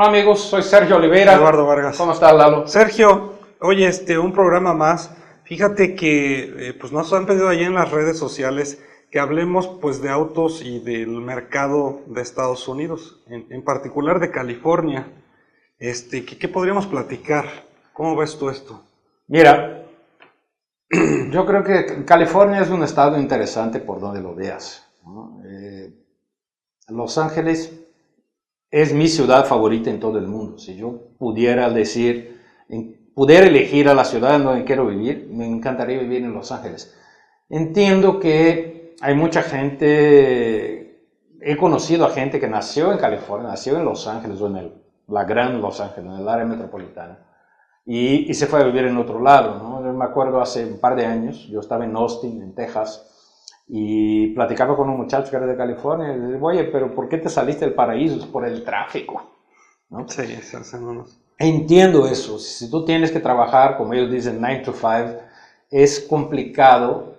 Hola amigos, soy Sergio Oliveira. Eduardo Vargas. ¿Cómo estás, Lalo? Sergio, oye, un programa más. Fíjate que pues nos han pedido allí en las redes sociales que hablemos pues de autos y del mercado de Estados Unidos, en particular de California. ¿Qué podríamos platicar? ¿Cómo ves tú esto? Mira, yo creo que California es un estado interesante por donde lo veas, ¿no? Los Ángeles es mi ciudad favorita en todo el mundo. Si yo pudiera decir, pudiera elegir a la ciudad en donde quiero vivir, me encantaría vivir en Los Ángeles. Entiendo que hay mucha gente, he conocido a gente que nació en California, nació en Los Ángeles o en la gran Los Ángeles, en el área metropolitana, y se fue a vivir en otro lado, ¿no? Yo me acuerdo hace un par de años, yo estaba en Austin, en Texas, y platicaba con un muchacho que era de California, y le digo, oye, pero ¿por qué te saliste del paraíso? Es por el tráfico, ¿no? Sí, se hacen unos. Entiendo eso. Si tú tienes que trabajar, como ellos dicen, 9 to 5, es complicado.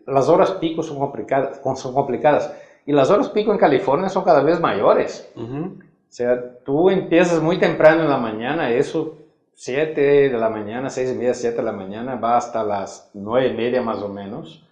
Las horas pico son complicadas. Y las horas pico en California son cada vez mayores. O sea, tú empiezas muy temprano en la mañana, eso 7 de la mañana, 6:30, 7 de la mañana, va hasta las 9:30 más o menos.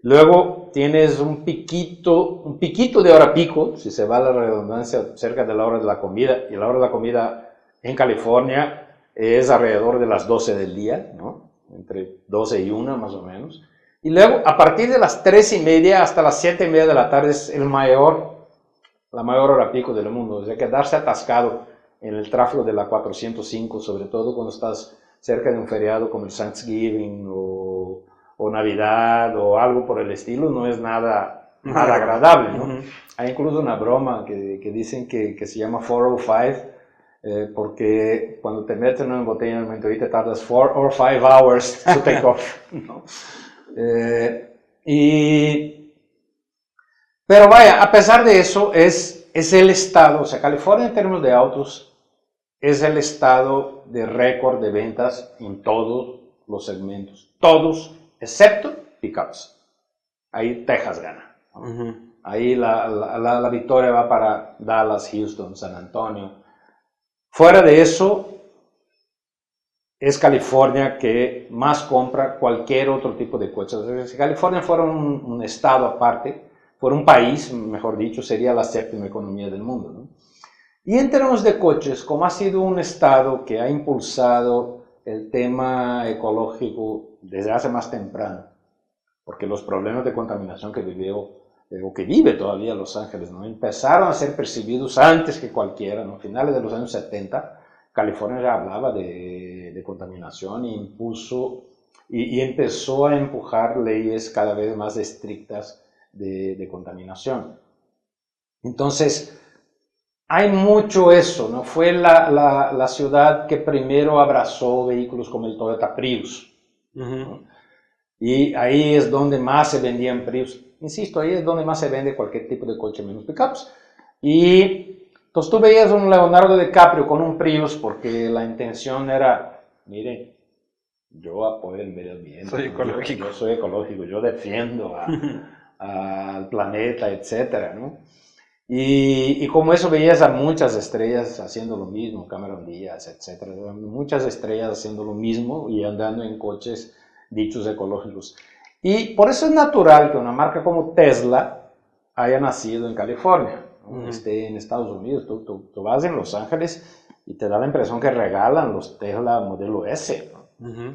Luego tienes un piquito de hora pico, si se va a la redundancia, cerca de la hora de la comida, y la hora de la comida en California es alrededor de las 12 del día, ¿no? Entre 12 y 1 más o menos. Y luego, a partir de las 3:30 hasta las 7:30 de la tarde es la mayor hora pico del mundo. O sea, quedarse atascado en el tráfico de la 405, sobre todo cuando estás cerca de un feriado como el Thanksgiving o Navidad o algo por el estilo, no es nada agradable, ¿no? Hay incluso una broma que dicen que se llama 405, porque cuando te meten en una botella de mentolí te tardas 4 or 5 hours to take off, ¿no? Pero vaya, a pesar de eso, es el estado, o sea, California en términos de autos es el estado de récord de ventas en todos los segmentos, todos, excepto pickups. Ahí Texas gana, ¿no? Ahí la victoria va para Dallas, Houston, San Antonio. Fuera de eso, es California que más compra cualquier otro tipo de coches. Si California fuera un estado aparte, fuera un país, mejor dicho, sería la séptima economía del mundo, ¿no? Y en términos de coches, como ha sido un estado que ha impulsado el tema ecológico desde hace más temprano, porque los problemas de contaminación que vive todavía Los Ángeles, ¿no? Empezaron a ser percibidos antes que cualquiera, ¿no? A finales de los años 70, California ya hablaba de contaminación y empezó a empujar leyes cada vez más estrictas de contaminación. Entonces, hay mucho eso, ¿no? Fue la ciudad que primero abrazó vehículos como el Toyota Prius, ¿no? Y ahí es donde más se vendían Prius. Insisto, ahí es donde más se vende cualquier tipo de coche menos pickups. Y entonces tú veías un Leonardo DiCaprio con un Prius porque la intención era, miren, yo apoyo el medio ambiente, soy ecológico. Yo soy ecológico, yo defiendo al planeta, etcétera, ¿no? Y como eso veías a muchas estrellas haciendo lo mismo, Cameron Díaz, etcétera, muchas estrellas haciendo lo mismo y andando en coches dichos ecológicos. Y por eso es natural que una marca como Tesla haya nacido en California, ¿no? Esté en Estados Unidos. Tú vas en Los Ángeles y te da la impresión que regalan los Tesla modelo S, ¿no?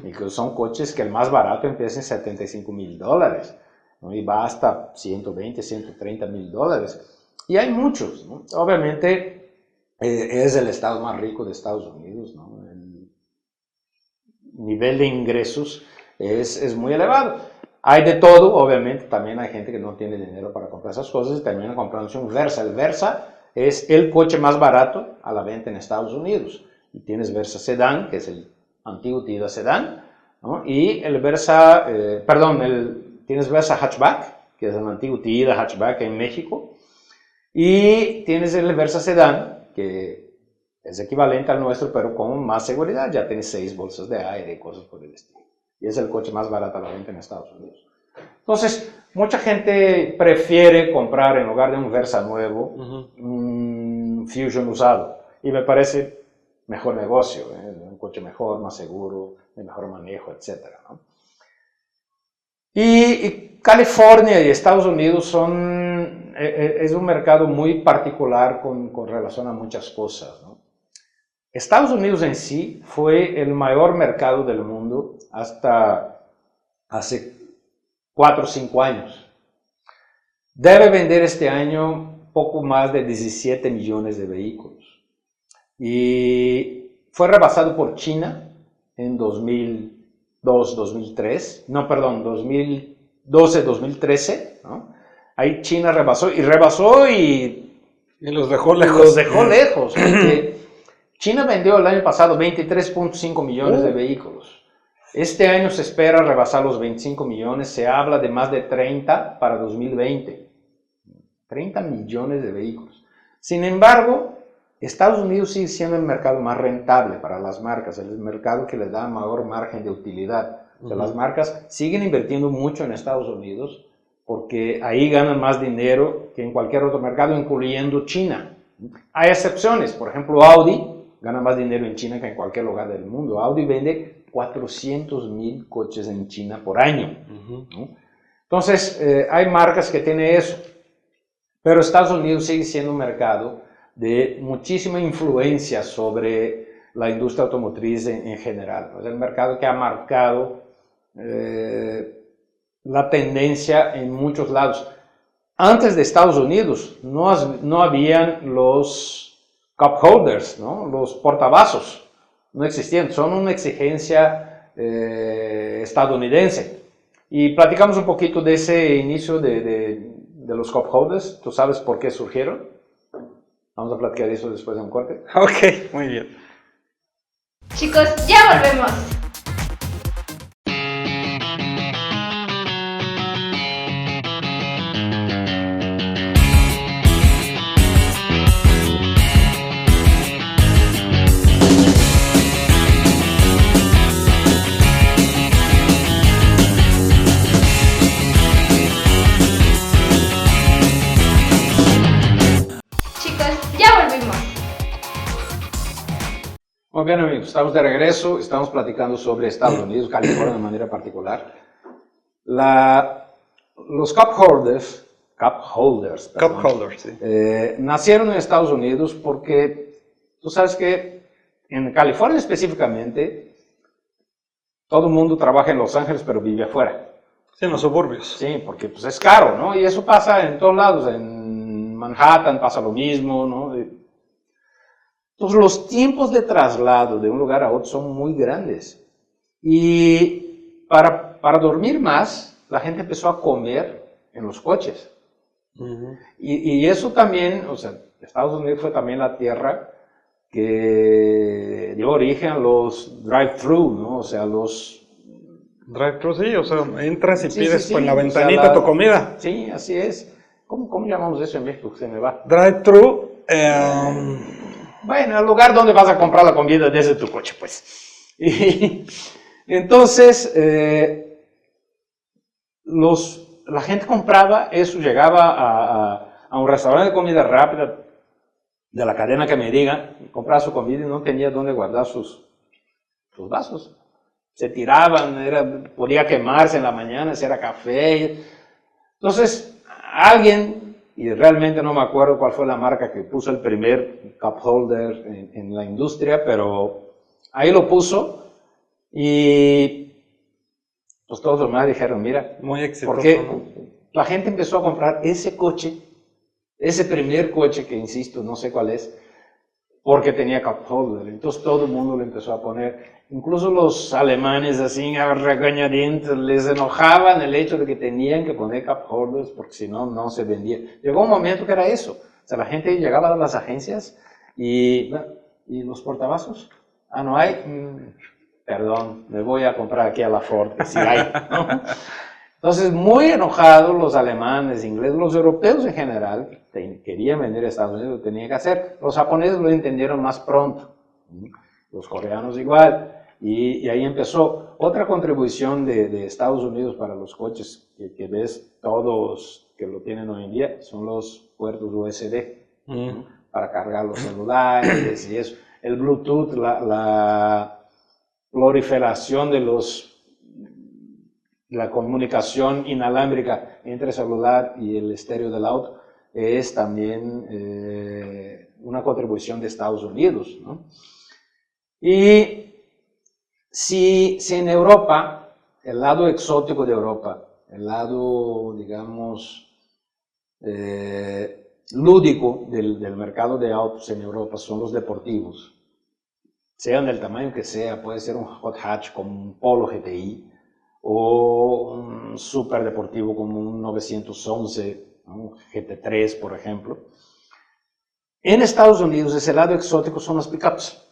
Y que son coches que el más barato empieza en $75,000, ¿no? Y va hasta $120,000, $130,000. Y hay muchos, ¿no? Obviamente es el estado más rico de Estados Unidos, ¿no? El nivel de ingresos es muy elevado. Hay de todo, obviamente, también hay gente que no tiene dinero para comprar esas cosas y termina comprándose un Versa. El Versa es el coche más barato a la venta en Estados Unidos. Y tienes Versa Sedán, que es el antiguo Tida Sedán, ¿no? Y el Versa, tienes Versa Hatchback, que es el antiguo Tida Hatchback en México. Y tienes el Versa Sedán, que es equivalente al nuestro, pero con más seguridad. Ya tienes 6 bolsas de aire y cosas por el estilo. Y es el coche más barato a la venta en Estados Unidos. Entonces, mucha gente prefiere comprar, en lugar de un Versa nuevo, un Fusion usado. y me parece mejor negocio, un coche mejor, más seguro, de mejor manejo, etc., ¿no? Y California y Estados Unidos es un mercado muy particular con relación a muchas cosas, ¿no? Estados Unidos en sí fue el mayor mercado del mundo hasta hace 4 o 5 años. Debe vender este año poco más de 17 millones de vehículos. Y fue rebasado por China en 2012, 2013, ¿no? Ahí China rebasó y los dejó lejos. Los dejó lejos, porque China vendió el año pasado 23.5 millones de vehículos. Este año se espera rebasar los 25 millones, se habla de más de 30 para 2020. 30 millones de vehículos. Sin embargo, Estados Unidos sigue siendo el mercado más rentable para las marcas, el mercado que les da mayor margen de utilidad. O sea, las marcas siguen invirtiendo mucho en Estados Unidos porque ahí ganan más dinero que en cualquier otro mercado, incluyendo China. Hay excepciones, por ejemplo, Audi gana más dinero en China que en cualquier lugar del mundo. Audi vende 400,000 coches en China por año, ¿no? Entonces, hay marcas que tienen eso, pero Estados Unidos sigue siendo un mercado de muchísima influencia sobre la industria automotriz en general. Es el mercado que ha marcado la tendencia en muchos lados. Antes de Estados Unidos no habían los cup holders, ¿no? Los portavasos, no existían, son una exigencia estadounidense. Y platicamos un poquito de ese inicio de los cup holders. ¿Tú sabes por qué surgieron? Vamos a platicar de eso después de un corte. Ok, muy bien. Chicos, ya volvemos. Muy bien, amigos, estamos de regreso, estamos platicando sobre Estados Unidos, California de manera particular. Los cup holders, Sí. Nacieron en Estados Unidos porque tú sabes que en California específicamente todo el mundo trabaja en Los Ángeles pero vive afuera. Sí, en los suburbios. Sí, porque pues, es caro, ¿no? Y eso pasa en todos lados, en Manhattan pasa lo mismo, ¿no? Entonces los tiempos de traslado de un lugar a otro son muy grandes. Y para dormir más, la gente empezó a comer en los coches. Y eso también, o sea, Estados Unidos fue también la tierra que dio origen a los drive-thru, ¿no? O sea, los... Drive-thru, sí, o sea, entras y pides sí, en la o ventanita sea, tu comida. Sí, así es. ¿Cómo llamamos eso en México? Se me va. Drive-thru, bueno, el lugar donde vas a comprar la comida desde tu coche, pues. Y entonces, la gente compraba eso, llegaba a un restaurante de comida rápida de la cadena que me digan, compraba su comida y no tenía dónde guardar sus vasos. Se tiraban, podía quemarse en la mañana, si era café. Entonces, alguien, y realmente no me acuerdo cuál fue la marca que puso el primer cup holder en la industria, pero ahí lo puso y pues todos los demás dijeron, mira, muy exitoso, porque ¿no? La gente empezó a comprar ese coche, ese primer coche que insisto, no sé cuál es, porque tenía cup holder. Entonces todo el mundo lo empezó a poner. Incluso los alemanes así a regañadientes les enojaban el hecho de que tenían que poner cup holders porque si no, no se vendía. Llegó un momento que era eso. O sea, la gente llegaba a las agencias y los portavasos. Ah, no hay. Perdón, me voy a comprar aquí a la Ford, si hay, ¿no? Entonces, muy enojados los alemanes, ingleses, los europeos en general, querían vender a Estados Unidos, lo tenían que hacer. Los japoneses lo entendieron más pronto, los coreanos igual, y ahí empezó. Otra contribución de Estados Unidos para los coches que ves todos que lo tienen hoy en día son los puertos USB. para cargar los celulares y eso. El Bluetooth, la proliferación de la comunicación inalámbrica entre el celular y el estéreo del auto es también una contribución de Estados Unidos, ¿no? Y si en Europa, el lado exótico de Europa, el lado, digamos, lúdico del mercado de autos en Europa son los deportivos, sean del tamaño que sea, puede ser un hot hatch como un Polo GTI o un super deportivo como un 911, un GT3 por ejemplo. En Estados Unidos ese lado exótico son los pickups.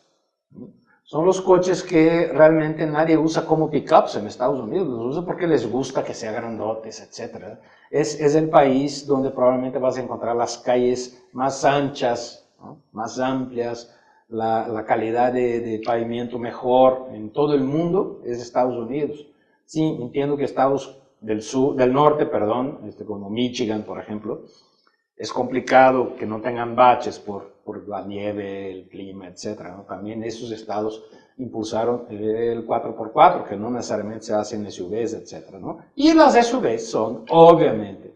Son los coches que realmente nadie usa como pickups en Estados Unidos, los usa porque les gusta que sean grandotes, etc. Es el país donde probablemente vas a encontrar las calles más anchas, ¿no? Más amplias, la calidad de pavimento mejor en todo el mundo es Estados Unidos. Sí, entiendo que estados del norte, perdón, como Michigan, por ejemplo, es complicado que no tengan baches por la nieve, el clima, etc., ¿no? También esos estados impulsaron el 4x4, que no necesariamente se hacen SUVs, etc., ¿no? Y las SUVs son, obviamente,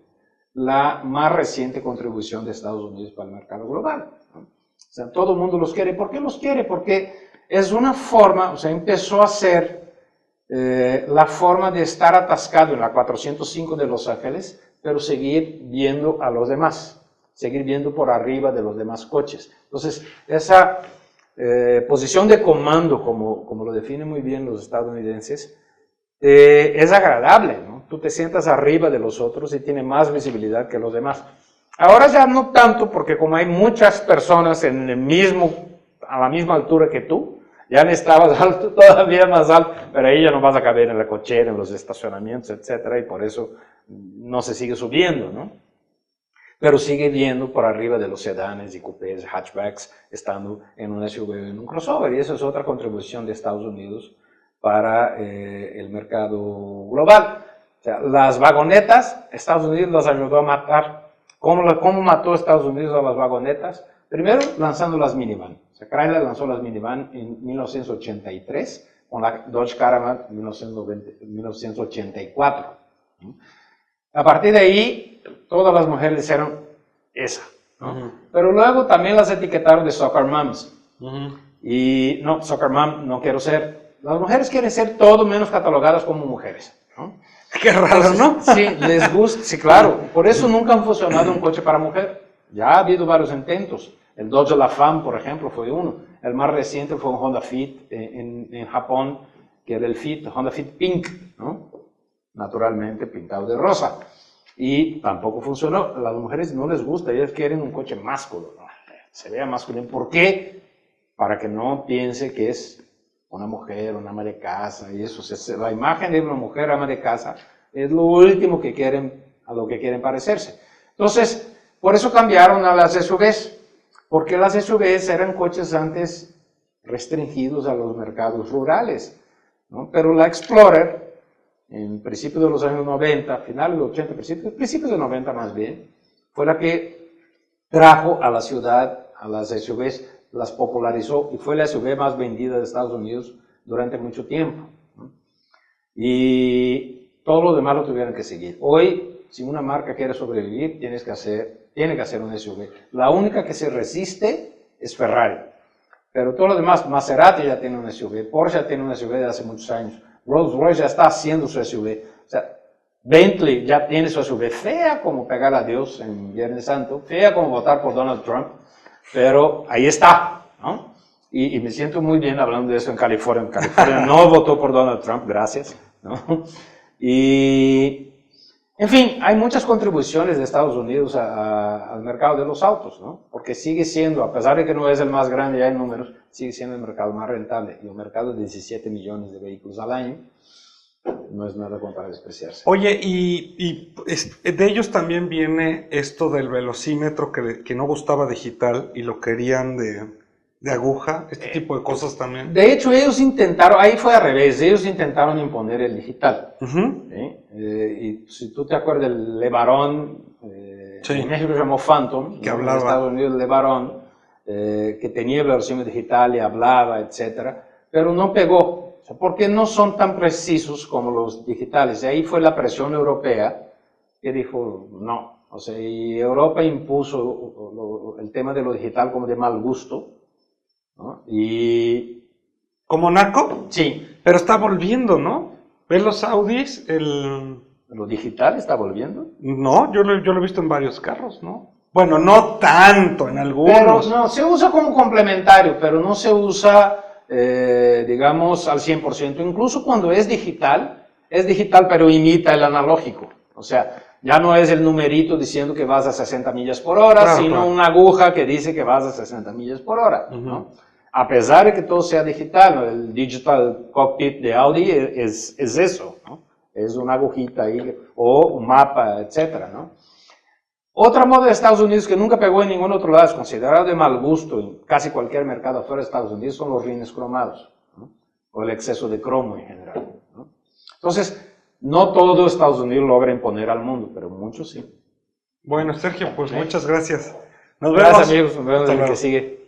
la más reciente contribución de Estados Unidos para el mercado global, ¿no? O sea, todo el mundo los quiere. ¿Por qué los quiere? Porque es una forma, o sea, empezó a ser la forma de estar atascado en la 405 de Los Ángeles, pero seguir viendo a los demás, seguir viendo por arriba de los demás coches. Entonces, esa posición de comando, como lo definen muy bien los estadounidenses, es agradable, ¿no? Tú te sientas arriba de los otros y tienes más visibilidad que los demás. Ahora ya no tanto, porque como hay muchas personas a la misma altura que tú, ya estabas alto, todavía más alto, pero ahí ya no vas a caber en la cochera, en los estacionamientos, etcétera, y por eso no se sigue subiendo, ¿no? Pero sigue viendo por arriba de los sedanes y coupés, hatchbacks, estando en un SUV, en un crossover, y eso es otra contribución de Estados Unidos para el mercado global. O sea, las vagonetas, Estados Unidos las ayudó a matar. ¿Cómo mató Estados Unidos a las vagonetas? Primero, lanzando las minivan. O sea, Chrysler lanzó las minivan en 1983, con la Dodge Caravan en 1984. A partir de ahí, todas las mujeres hicieron esa, ¿no? Pero luego también las etiquetaron de soccer moms. Y no, soccer mom no quiero ser. Las mujeres quieren ser todo menos catalogadas como mujeres, ¿no? Qué raro, ¿no? Sí, les gusta, sí, claro. Por eso nunca han funcionado un coche para mujer. Ya ha habido varios intentos. El Dodge La Femme, por ejemplo, fue uno. El más reciente fue un Honda Fit en Japón, que era el Fit, Honda Fit Pink, ¿no? Naturalmente pintado de rosa. Y tampoco funcionó. A las mujeres no les gusta, ellas quieren un coche masculino, ¿no? Se vea masculino. ¿Por qué? Para que no piense que es una mujer, una ama de casa, y eso. La imagen de una mujer ama de casa es lo último que quieren, a lo que quieren parecerse. Entonces, por eso cambiaron a las SUVs, porque las SUVs eran coches antes restringidos a los mercados rurales, ¿no? Pero la Explorer, en principios de los años 90, finales de los 80, principios de 90 más bien, fue la que trajo a la ciudad a las SUVs, las popularizó y fue la SUV más vendida de Estados Unidos durante mucho tiempo, ¿no? Y todo lo demás lo tuvieron que seguir. Hoy, si una marca quiere sobrevivir, tiene que hacer un SUV. La única que se resiste es Ferrari. Pero todo lo demás, Maserati ya tiene un SUV, Porsche ya tiene un SUV de hace muchos años, Rolls-Royce ya está haciendo su SUV. O sea, Bentley ya tiene su SUV, fea como pegar a Dios en Viernes Santo, fea como votar por Donald Trump, pero ahí está, ¿no? Y me siento muy bien hablando de eso en California. En California no votó por Donald Trump, gracias, ¿no? Y, en fin, hay muchas contribuciones de Estados Unidos al mercado de los autos, ¿no? Porque sigue siendo, a pesar de que no es el más grande ya en números, sigue siendo el mercado más rentable. Y un mercado de 17 millones de vehículos al año no es nada como para despreciarse. Oye, y de ellos también viene esto del velocímetro que no gustaba digital y lo querían de aguja, este tipo de cosas también. De hecho, ellos intentaron, ahí fue al revés, ellos intentaron imponer el digital. ¿Sí? Y si tú te acuerdas del LeBaron, sí, en México se llamó Phantom, que ¿no? hablaba. En Estados Unidos LeBaron, que tenía versión digital y hablaba, etcétera, pero no pegó, o sea, porque no son tan precisos como los digitales. Y ahí fue la presión europea que dijo no. O sea, y Europa impuso el tema de lo digital como de mal gusto, ¿no? Y... ¿Como naco? Sí. Pero está volviendo, ¿no? ¿Ves los Audis? ¿Lo digital está volviendo? No, yo lo he visto en varios carros, ¿no? Bueno, no tanto, en algunos. Pero no, se usa como complementario, pero no se usa, digamos, al 100%. Incluso cuando es digital pero imita el analógico. O sea, ya no es el numerito diciendo que vas a 60 millas por hora, Claro, sino claro. una aguja que dice que vas a 60 millas por hora, ¿no? A pesar de que todo sea digital, ¿no? El Digital Cockpit de Audi es eso, ¿no? Es una agujita ahí, o un mapa, etcétera, ¿no? Otra moda de Estados Unidos que nunca pegó en ningún otro lado, es considerado de mal gusto en casi cualquier mercado afuera de Estados Unidos, son los rines cromados, ¿no? O el exceso de cromo en general, ¿no? Entonces, no todo Estados Unidos logra imponer al mundo, pero muchos sí. Bueno, Sergio, pues muchas gracias. Nos Gracias, vemos. amigos, nos vemos Hasta en el que luego. sigue.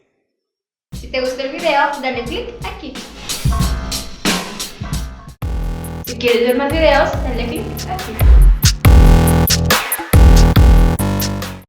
Si te gustó el video, dale click aquí. Si quieres ver más videos, dale click aquí.